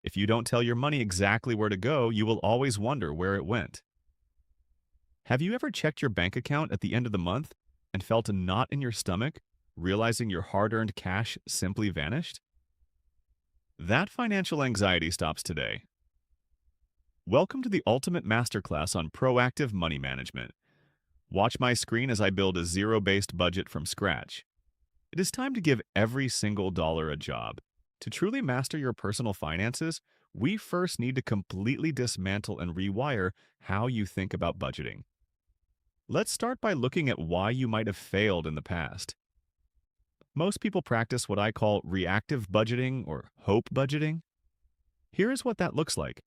If you don't tell your money exactly where to go, you will always wonder where it went. Have you ever checked your bank account at the end of the month and felt a knot in your stomach, realizing your hard-earned cash simply vanished? That financial anxiety stops today. Welcome to the ultimate masterclass on proactive money management. Watch my screen as I build a zero-based budget from scratch. It is time to give every single dollar a job. To truly master your personal finances, we first need to completely dismantle and rewire how you think about budgeting. Let's start by looking at why you might have failed in the past. Most people practice what I call reactive budgeting or hope budgeting. Here is what that looks like.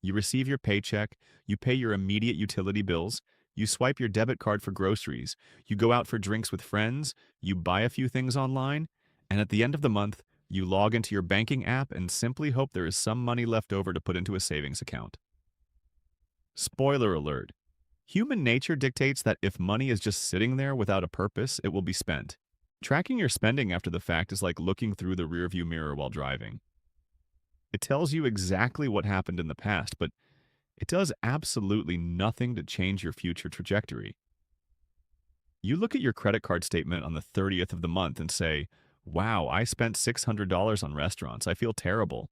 You receive your paycheck, you pay your immediate utility bills, you swipe your debit card for groceries, you go out for drinks with friends, you buy a few things online, and at the end of the month, you log into your banking app and simply hope there is some money left over to put into a savings account. Spoiler alert. Human nature dictates that if money is just sitting there without a purpose, it will be spent. Tracking your spending after the fact is like looking through the rearview mirror while driving. It tells you exactly what happened in the past, but it does absolutely nothing to change your future trajectory. You look at your credit card statement on the 30th of the month and say, "Wow, I spent $600 on restaurants. I feel terrible."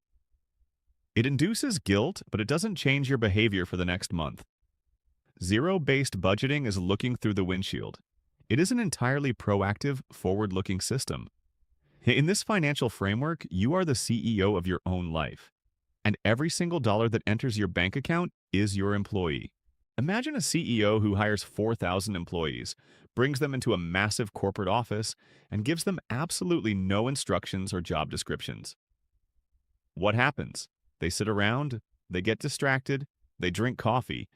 It induces guilt, but it doesn't change your behavior for the next month. Zero-based budgeting is looking through the windshield. It is an entirely proactive, forward-looking system. In this financial framework, you are the CEO of your own life, and every single dollar that enters your bank account is your employee. Imagine a CEO who hires 4,000 employees, brings them into a massive corporate office, and gives them absolutely no instructions or job descriptions. What happens? They sit around, they get distracted, they drink coffee,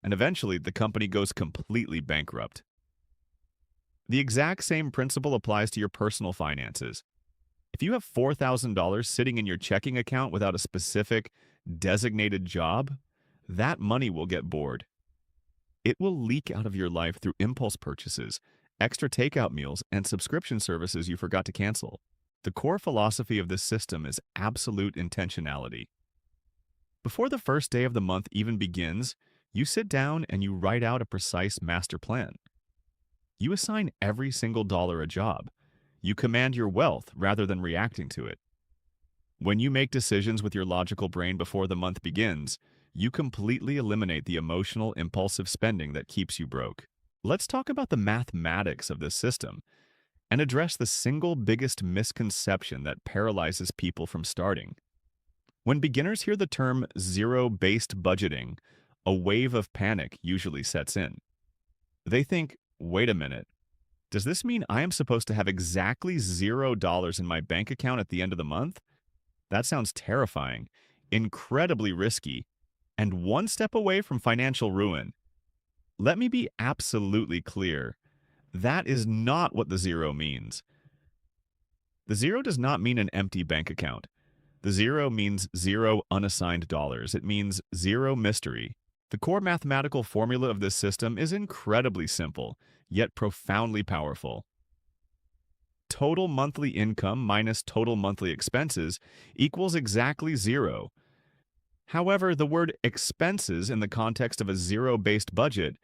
and eventually the company goes completely bankrupt. The exact same principle applies to your personal finances. If you have $4,000 sitting in your checking account without a specific, designated job, that money will get bored. It will leak out of your life through impulse purchases, extra takeout meals, and subscription services you forgot to cancel. The core philosophy of this system is absolute intentionality. Before the first day of the month even begins, you sit down and you write out a precise master plan. You assign every single dollar a job. You command your wealth rather than reacting to it. When you make decisions with your logical brain before the month begins, you completely eliminate the emotional, impulsive spending that keeps you broke. Let's talk about the mathematics of this system and address the single biggest misconception that paralyzes people from starting. When beginners hear the term zero-based budgeting, a wave of panic usually sets in. They think, wait a minute, does this mean I am supposed to have exactly $0 in my bank account at the end of the month? That sounds terrifying, incredibly risky, and one step away from financial ruin. Let me be absolutely clear. That is not what the zero means. The zero does not mean an empty bank account. The zero means zero unassigned dollars. It means zero mystery. The core mathematical formula of this system is incredibly simple, yet profoundly powerful. Total monthly income minus total monthly expenses equals exactly zero. However, the word expenses in the context of a zero-based budget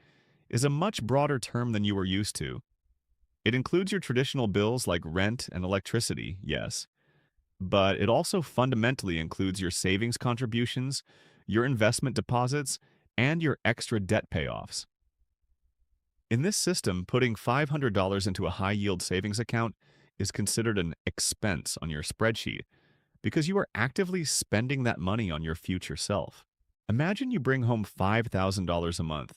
is a much broader term than you are used to. It includes your traditional bills like rent and electricity, yes, but it also fundamentally includes your savings contributions, your investment deposits, and your extra debt payoffs. In this system, putting $500 into a high-yield savings account is considered an expense on your spreadsheet because you are actively spending that money on your future self. Imagine you bring home $5,000 a month.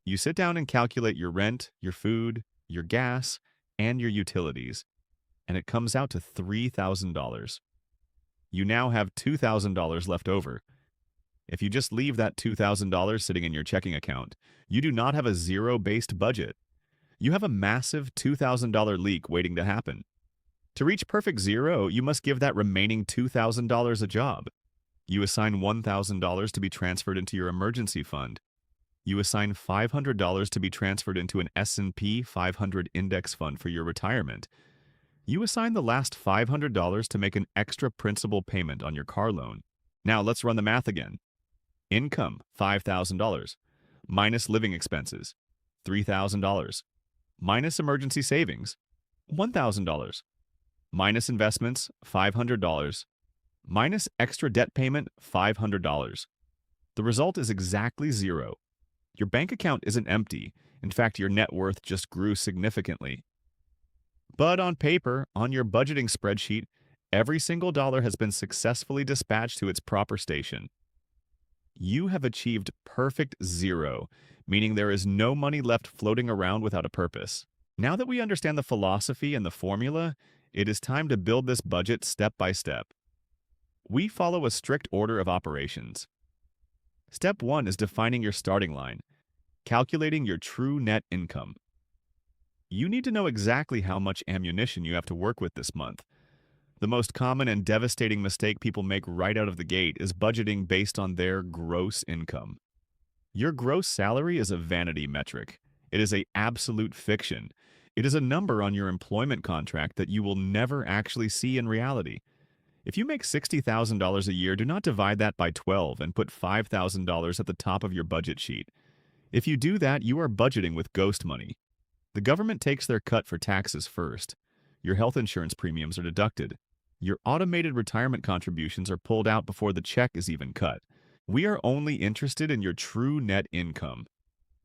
You sit down and calculate your rent, your food, your gas, and your utilities, and it comes out to $3,000. You now have $2,000 left over. If you just leave that $2,000 sitting in your checking account, you do not have a zero-based budget. You have a massive $2,000 leak waiting to happen. To reach perfect zero, you must give that remaining $2,000 a job. You assign $1,000 to be transferred into your emergency fund. You assign $500 to be transferred into an S&P 500 index fund for your retirement. You assign the last $500 to make an extra principal payment on your car loan. Now let's run the math again. Income, $5,000, minus living expenses, $3,000, minus emergency savings, $1,000, minus investments, $500, minus extra debt payment, $500. The result is exactly zero. Your bank account isn't empty. In fact, your net worth just grew significantly. But on paper, on your budgeting spreadsheet, every single dollar has been successfully dispatched to its proper station. You have achieved perfect zero, meaning there is no money left floating around without a purpose. Now that we understand the philosophy and the formula, it is time to build this budget step by step. We follow a strict order of operations. Step 1 is defining your starting line, calculating your true net income. You need to know exactly how much ammunition you have to work with this month. The most common and devastating mistake people make right out of the gate is budgeting based on their gross income. Your gross salary is a vanity metric. It is an absolute fiction. It is a number on your employment contract that you will never actually see in reality. If you make $60,000 a year, do not divide that by 12 and put $5,000 at the top of your budget sheet. If you do that, you are budgeting with ghost money. The government takes their cut for taxes first. Your health insurance premiums are deducted. Your automated retirement contributions are pulled out before the check is even cut. We are only interested in your true net income,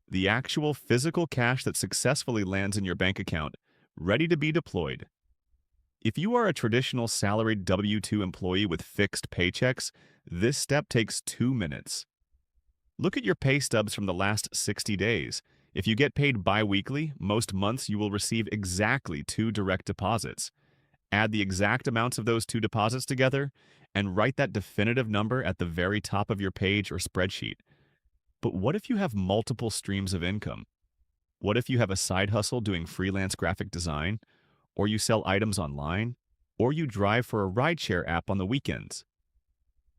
the actual physical cash that successfully lands in your bank account, ready to be deployed. If you are a traditional salaried W-2 employee with fixed paychecks, this step takes 2 minutes. Look at your pay stubs from the last 60 days. If you get paid bi-weekly, most months you will receive exactly 2 direct deposits. Add the exact amounts of those 2 deposits together, and write that definitive number at the very top of your page or spreadsheet. But what if you have multiple streams of income? What if you have a side hustle doing freelance graphic design, or you sell items online, or you drive for a rideshare app on the weekends?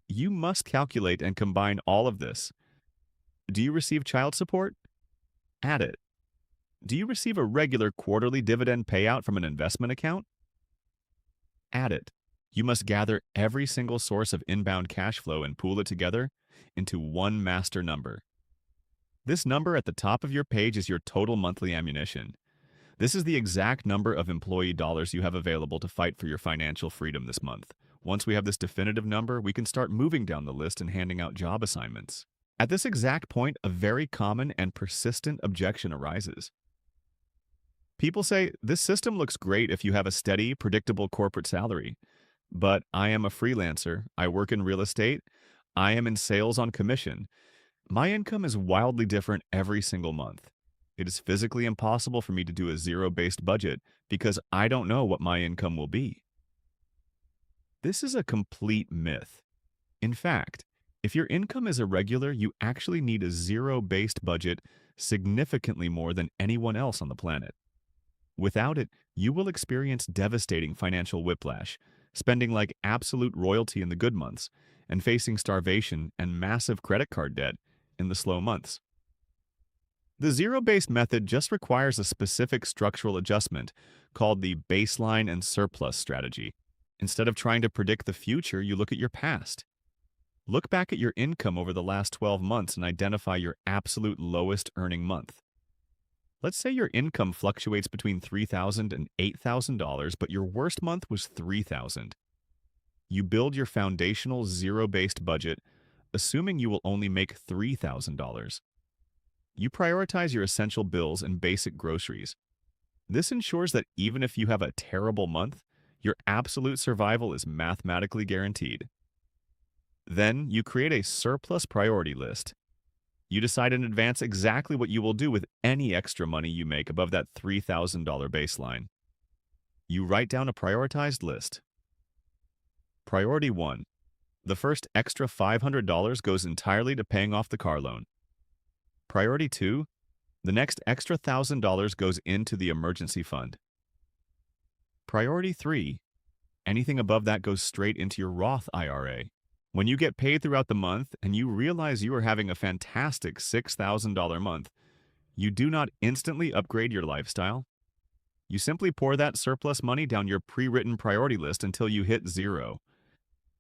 You must calculate and combine all of this. Do you receive child support? Add it. Do you receive a regular quarterly dividend payout from an investment account? Add it. You must gather every single source of inbound cash flow and pool it together into one master number. This number at the top of your page is your total monthly ammunition. This is the exact number of employee dollars you have available to fight for your financial freedom this month. Once we have this definitive number, we can start moving down the list and handing out job assignments. At this exact point, a very common and persistent objection arises. People say, this system looks great if you have a steady, predictable corporate salary. But I am a freelancer, I work in real estate, I am in sales on commission. My income is wildly different every single month. It is physically impossible for me to do a zero-based budget because I don't know what my income will be. This is a complete myth. In fact, if your income is irregular, you actually need a zero-based budget significantly more than anyone else on the planet. Without it, you will experience devastating financial whiplash, spending like absolute royalty in the good months, and facing starvation and massive credit card debt in the slow months. The zero-based method just requires a specific structural adjustment called the baseline and surplus strategy. Instead of trying to predict the future, you look at your past. Look back at your income over the last 12 months and identify your absolute lowest earning month. Let's say your income fluctuates between $3,000 and $8,000, but your worst month was $3,000. You build your foundational zero-based budget, assuming you will only make $3,000. You prioritize your essential bills and basic groceries. This ensures that even if you have a terrible month, your absolute survival is mathematically guaranteed. Then you create a surplus priority list. You decide in advance exactly what you will do with any extra money you make above that $3,000 baseline. You write down a prioritized list. Priority 1. The first extra $500 goes entirely to paying off the car loan. Priority 2. The next extra $1,000 goes into the emergency fund. Priority 3. Anything above that goes straight into your Roth IRA. When you get paid throughout the month and you realize you are having a fantastic $6,000 month, you do not instantly upgrade your lifestyle. You simply pour that surplus money down your pre-written priority list until you hit zero.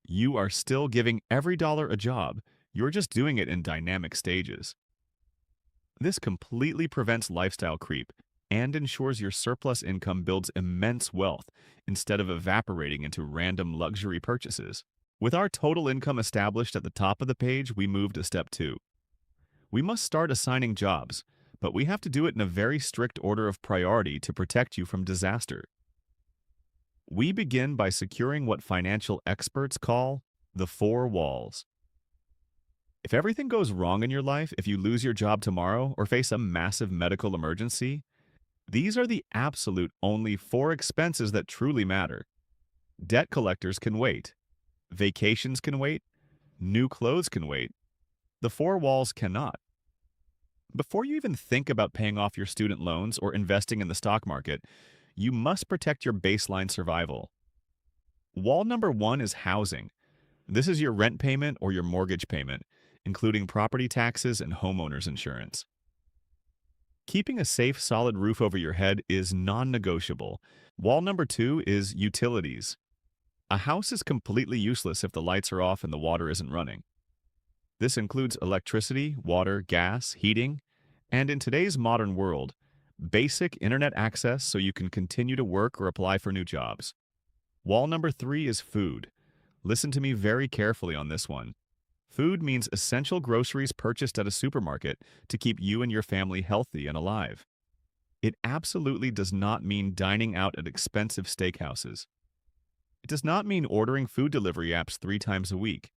You are still giving every dollar a job. You're just doing it in dynamic stages. This completely prevents lifestyle creep and ensures your surplus income builds immense wealth instead of evaporating into random luxury purchases. With our total income established at the top of the page, we move to step 2. We must start assigning jobs, but we have to do it in a very strict order of priority to protect you from disaster. We begin by securing what financial experts call the 4 walls. If everything goes wrong in your life, if you lose your job tomorrow or face a massive medical emergency, these are the absolute only 4 expenses that truly matter. Debt collectors can wait. Vacations can wait. New clothes can wait. The 4 walls cannot. Before you even think about paying off your student loans or investing in the stock market, you must protect your baseline survival. Wall number 1 is housing. This is your rent payment or your mortgage payment, including property taxes and homeowners insurance. Keeping a safe, solid roof over your head is non-negotiable. Wall number 2 is utilities. A house is completely useless if the lights are off and the water isn't running. This includes electricity, water, gas, heating, and in today's modern world, basic internet access so you can continue to work or apply for new jobs. Wall number 3 is food. Listen to me very carefully on this one. Food means essential groceries purchased at a supermarket to keep you and your family healthy and alive. It absolutely does not mean dining out at expensive steakhouses. It does not mean ordering food delivery apps 3 times a week.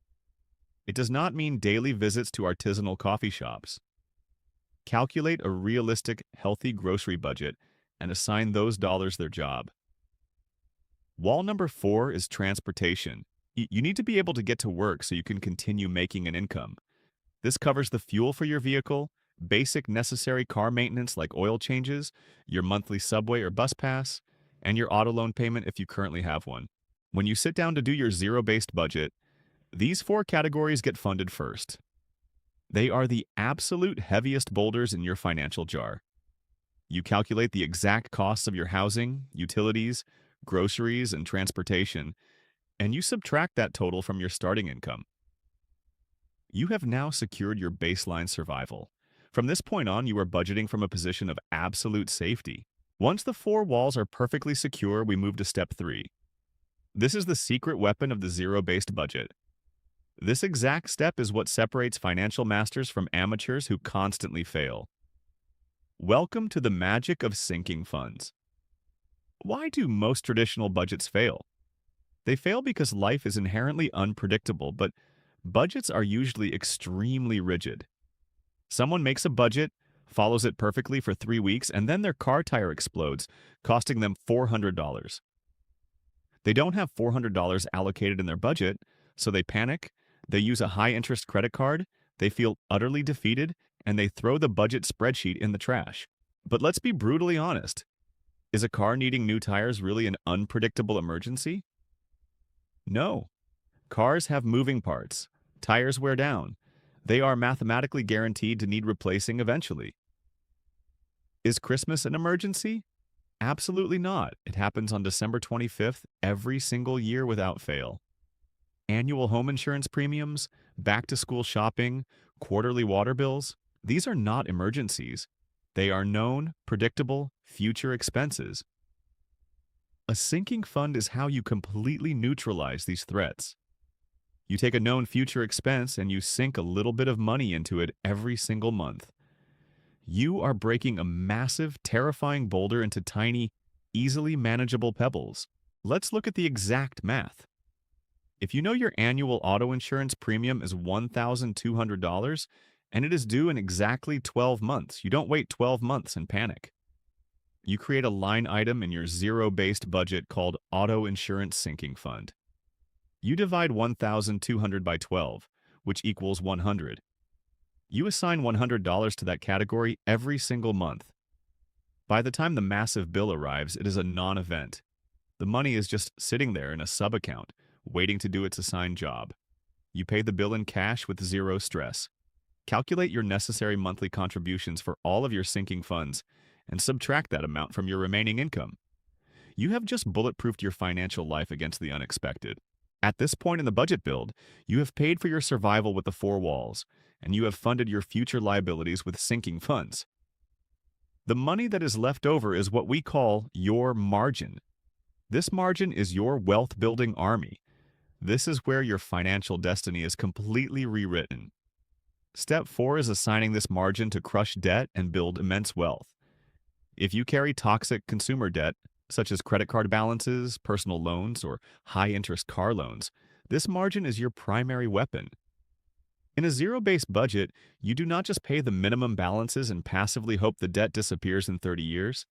It does not mean daily visits to artisanal coffee shops. Calculate a realistic, healthy grocery budget and assign those dollars their job. Wall number 4 is transportation. You need to be able to get to work so you can continue making an income. This covers the fuel for your vehicle, basic necessary car maintenance like oil changes, your monthly subway or bus pass, and your auto loan payment if you currently have one. When you sit down to do your zero-based budget, these 4 categories get funded first. They are the absolute heaviest boulders in your financial jar. You calculate the exact costs of your housing, utilities, groceries, and transportation, and you subtract that total from your starting income. You have now secured your baseline survival. From this point on, you are budgeting from a position of absolute safety. Once the 4 walls are perfectly secure, we move to step 3. This is the secret weapon of the zero-based budget. This exact step is what separates financial masters from amateurs who constantly fail. Welcome to the magic of sinking funds. Why do most traditional budgets fail? They fail because life is inherently unpredictable, but budgets are usually extremely rigid. Someone makes a budget, follows it perfectly for 3 weeks, and then their car tire explodes, costing them $400. They don't have $400 allocated in their budget, so they panic, they use a high-interest credit card, they feel utterly defeated, and they throw the budget spreadsheet in the trash. But let's be brutally honest. Is a car needing new tires really an unpredictable emergency? No. Cars have moving parts. Tires wear down. They are mathematically guaranteed to need replacing eventually. Is Christmas an emergency? Absolutely not. It happens on December 25th every single year without fail. Annual home insurance premiums, back-to-school shopping, quarterly water bills, these are not emergencies. They are known, predictable, future expenses. A sinking fund is how you completely neutralize these threats. You take a known future expense and you sink a little bit of money into it every single month. You are breaking a massive, terrifying boulder into tiny, easily manageable pebbles. Let's look at the exact math. If you know your annual auto insurance premium is $1,200 and it is due in exactly 12 months, you don't wait 12 months and panic. You create a line item in your zero-based budget called Auto Insurance Sinking Fund. You divide 1,200 by 12, which equals 100. You assign $100 to that category every single month. By the time the massive bill arrives, it is a non-event. The money is just sitting there in a sub-account, waiting to do its assigned job. You pay the bill in cash with zero stress. Calculate your necessary monthly contributions for all of your sinking funds and subtract that amount from your remaining income. You have just bulletproofed your financial life against the unexpected. At this point in the budget build, you have paid for your survival with the four walls, and you have funded your future liabilities with sinking funds. The money that is left over is what we call your margin. This margin is your wealth-building army. This is where your financial destiny is completely rewritten. Step 4 is assigning this margin to crush debt and build immense wealth. If you carry toxic consumer debt, such as credit card balances, personal loans, or high-interest car loans, this margin is your primary weapon. In a zero-based budget, you do not just pay the minimum balances and passively hope the debt disappears in 30 years.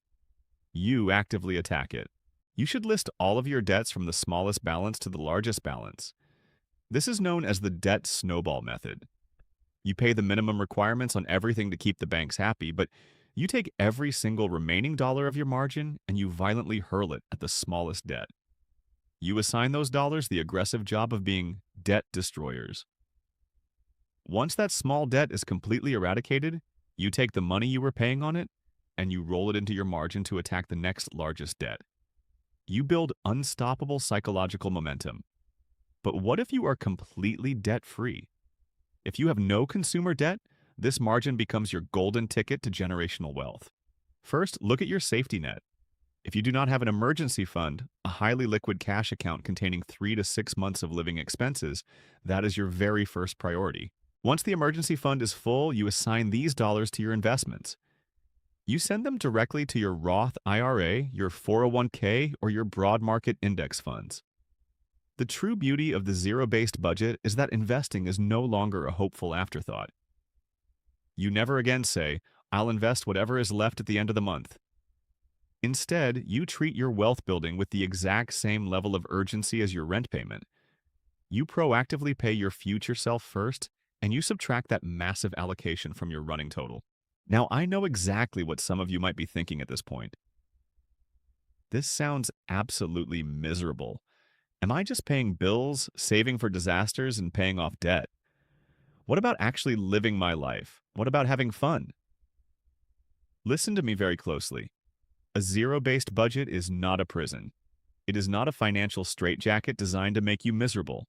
You actively attack it. You should list all of your debts from the smallest balance to the largest balance. This is known as the debt snowball method. You pay the minimum requirements on everything to keep the banks happy, but you take every single remaining dollar of your margin and you violently hurl it at the smallest debt. You assign those dollars the aggressive job of being debt destroyers. Once that small debt is completely eradicated, you take the money you were paying on it and you roll it into your margin to attack the next largest debt. You build unstoppable psychological momentum. But what if you are completely debt-free? If you have no consumer debt, this margin becomes your golden ticket to generational wealth. First, look at your safety net. If you do not have an emergency fund, a highly liquid cash account containing 3 to 6 months of living expenses, that is your very first priority. Once the emergency fund is full, you assign these dollars to your investments. You send them directly to your Roth IRA, your 401k, or your broad market index funds. The true beauty of the zero-based budget is that investing is no longer a hopeful afterthought. You never again say, "I'll invest whatever is left at the end of the month." Instead, you treat your wealth building with the exact same level of urgency as your rent payment. You proactively pay your future self first, and you subtract that massive allocation from your running total. Now, I know exactly what some of you might be thinking at this point. This sounds absolutely miserable. Am I just paying bills, saving for disasters, and paying off debt? What about actually living my life? What about having fun? Listen to me very closely. A zero-based budget is not a prison. It is not a financial straitjacket designed to make you miserable.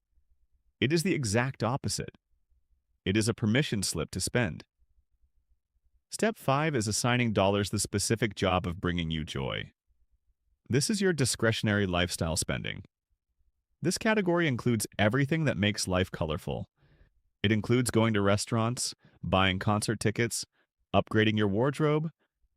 It is the exact opposite. It is a permission slip to spend. Step 5 is assigning dollars the specific job of bringing you joy. This is your discretionary lifestyle spending. This category includes everything that makes life colorful. It includes going to restaurants, buying concert tickets, upgrading your wardrobe,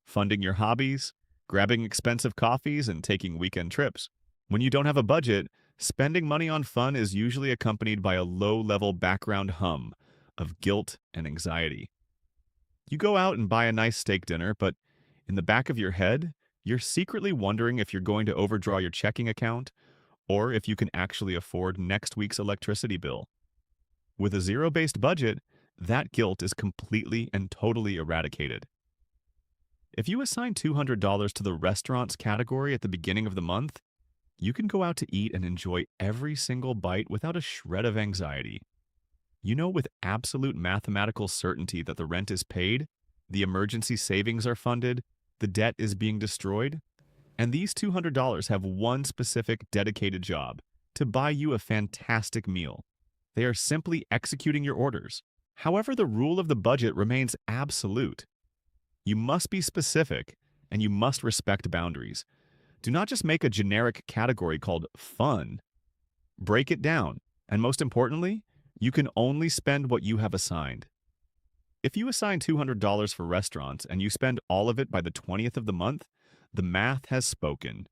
funding your hobbies, grabbing expensive coffees, and taking weekend trips. When you don't have a budget, spending money on fun is usually accompanied by a low-level background hum of guilt and anxiety. You go out and buy a nice steak dinner, but in the back of your head, you're secretly wondering if you're going to overdraw your checking account or if you can actually afford next week's electricity bill. With a zero-based budget, that guilt is completely and totally eradicated. If you assign $200 to the restaurants category at the beginning of the month, you can go out to eat and enjoy every single bite without a shred of anxiety. You know with absolute mathematical certainty that the rent is paid, the emergency savings are funded, the debt is being destroyed, and these $200 have one specific dedicated job: to buy you a fantastic meal. They are simply executing your orders. However, the rule of the budget remains absolute. You must be specific, and you must respect boundaries. Do not just make a generic category called fun. Break it down, and most importantly, you can only spend what you have assigned. If you assign $200 for restaurants and you spend all of it by the 20th of the month, the math has spoken.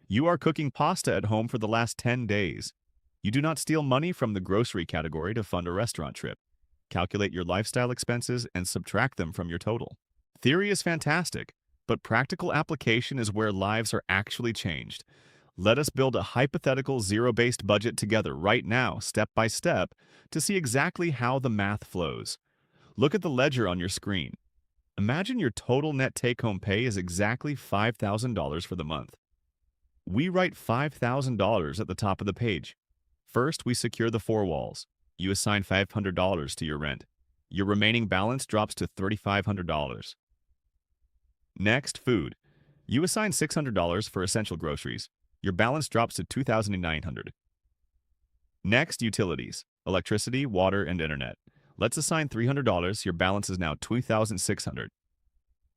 You are cooking pasta at home for the last 10 days. You do not steal money from the grocery category to fund a restaurant trip. Calculate your lifestyle expenses and subtract them from your total. Theory is fantastic, but practical application is where lives are actually changed. Let us build a hypothetical zero-based budget together right now, step by step, to see exactly how the math flows. Look at the ledger on your screen. Imagine your total net take-home pay is exactly $5,000 for the month. We write $5,000 at the top of the page. First, we secure the four walls. You assign $500 to your rent. Your remaining balance drops to $3,500. Next, food. You assign $600 for essential groceries. Your balance drops to $2,900. Next, utilities, electricity, water, and internet. Let's assign $300. Your balance is now $2,600.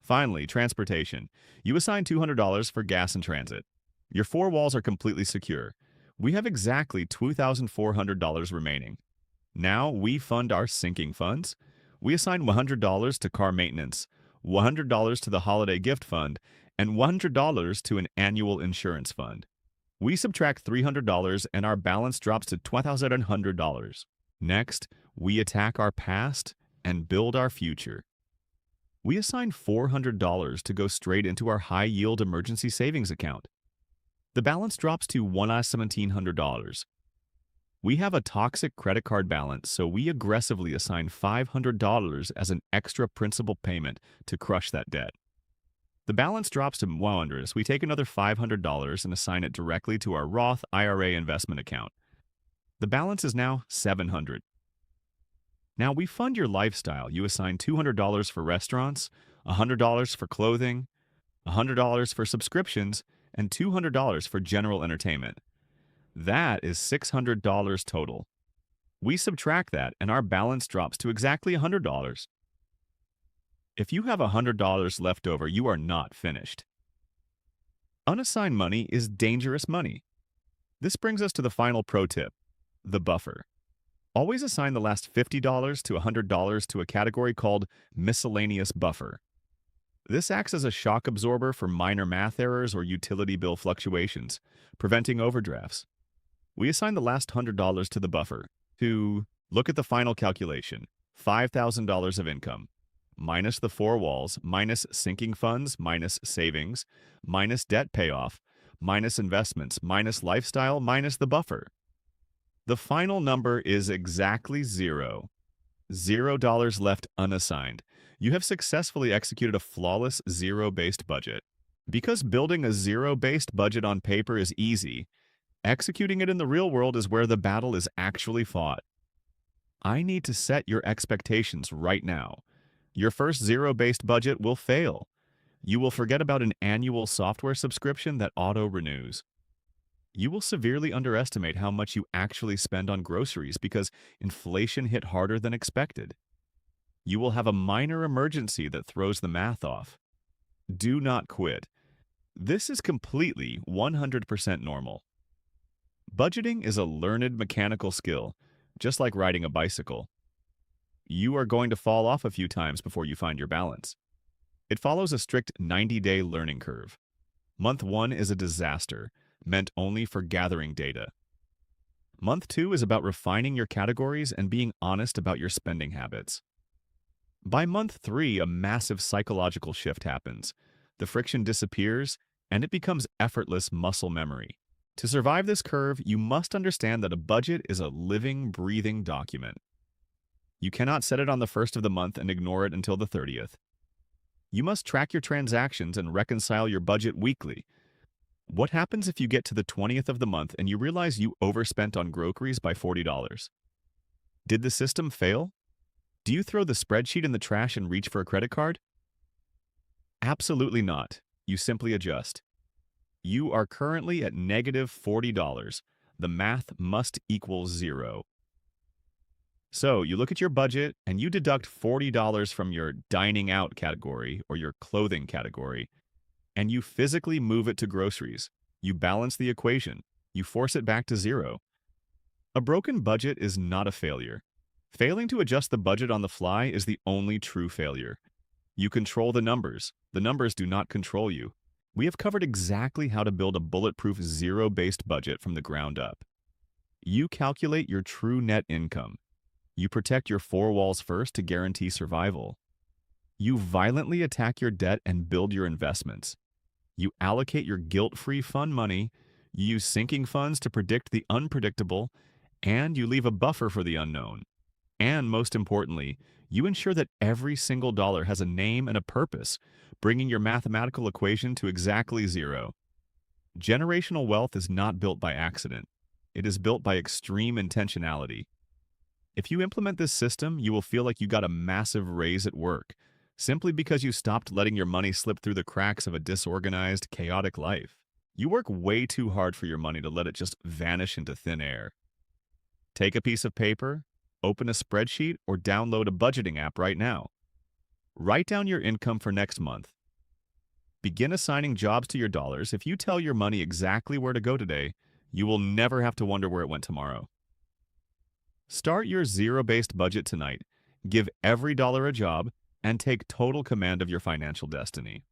Finally, transportation. You assign $200 for gas and transit. Your four walls are completely secure. We have exactly $2,400 remaining. Now we fund our sinking funds. We assign $100 to car maintenance, $100 to the holiday gift fund, and $100 to an annual insurance fund. We subtract $300 and our balance drops to $2,100. Next, we attack our past and build our future. We assign $400 to go straight into our high-yield emergency savings account. The balance drops to $1,700. We have a toxic credit card balance, so we aggressively assign $500 as an extra principal payment to crush that debt. The balance drops to $100. We take another $500 and assign it directly to our Roth IRA investment account. The balance is now $700. Now we fund your lifestyle. You assign $200 for restaurants, $100 for clothing, $100 for subscriptions, and $200 for general entertainment. That is $600 total. We subtract that and our balance drops to exactly $100. If you have $100 left over, you are not finished. Unassigned money is dangerous money. This brings us to the final pro tip, the buffer. Always assign the last $50 to $100 to a category called miscellaneous buffer. This acts as a shock absorber for minor math errors or utility bill fluctuations, preventing overdrafts. We assign the last $100 to the buffer to look at the final calculation, $5,000 of income, minus the four walls, minus sinking funds, minus savings, minus debt payoff, minus investments, minus lifestyle, minus the buffer. The final number is exactly zero. $0 left unassigned. You have successfully executed a flawless zero-based budget. Because building a zero-based budget on paper is easy, executing it in the real world is where the battle is actually fought. I need to set your expectations right now. Your first zero-based budget will fail. You will forget about an annual software subscription that auto-renews. You will severely underestimate how much you actually spend on groceries because inflation hit harder than expected. You will have a minor emergency that throws the math off. Do not quit. This is completely 100% normal. Budgeting is a learned mechanical skill, just like riding a bicycle. You are going to fall off a few times before you find your balance. It follows a strict 90-day learning curve. Month 1 is a disaster, meant only for gathering data. Month 2 is about refining your categories and being honest about your spending habits. By month 3, a massive psychological shift happens. The friction disappears, and it becomes effortless muscle memory. To survive this curve, you must understand that a budget is a living, breathing document. You cannot set it on the 1st of the month and ignore it until the 30th. You must track your transactions and reconcile your budget weekly. What happens if you get to the 20th of the month and you realize you overspent on groceries by $40? Did the system fail? Do you throw the spreadsheet in the trash and reach for a credit card? Absolutely not. You simply adjust. You are currently at negative $40. The math must equal zero. So you look at your budget and you deduct $40 from your dining out category or your clothing category, and you physically move it to groceries. You balance the equation. You force it back to zero. A broken budget is not a failure. Failing to adjust the budget on the fly is the only true failure. You control the numbers. The numbers do not control you. We have covered exactly how to build a bulletproof zero-based budget from the ground up. You calculate your true net income. You protect your four walls first to guarantee survival. You violently attack your debt and build your investments. You allocate your guilt-free fun money, you use sinking funds to predict the unpredictable, and you leave a buffer for the unknown. And most importantly, you ensure that every single dollar has a name and a purpose, bringing your mathematical equation to exactly zero. Generational wealth is not built by accident. It is built by extreme intentionality. If you implement this system, you will feel like you got a massive raise at work, simply because you stopped letting your money slip through the cracks of a disorganized, chaotic life. You work way too hard for your money to let it just vanish into thin air. Take a piece of paper, open a spreadsheet, or download a budgeting app right now. Write down your income for next month. Begin assigning jobs to your dollars. If you tell your money exactly where to go today, you will never have to wonder where it went tomorrow. Start your zero-based budget tonight. Give every dollar a job and take total command of your financial destiny.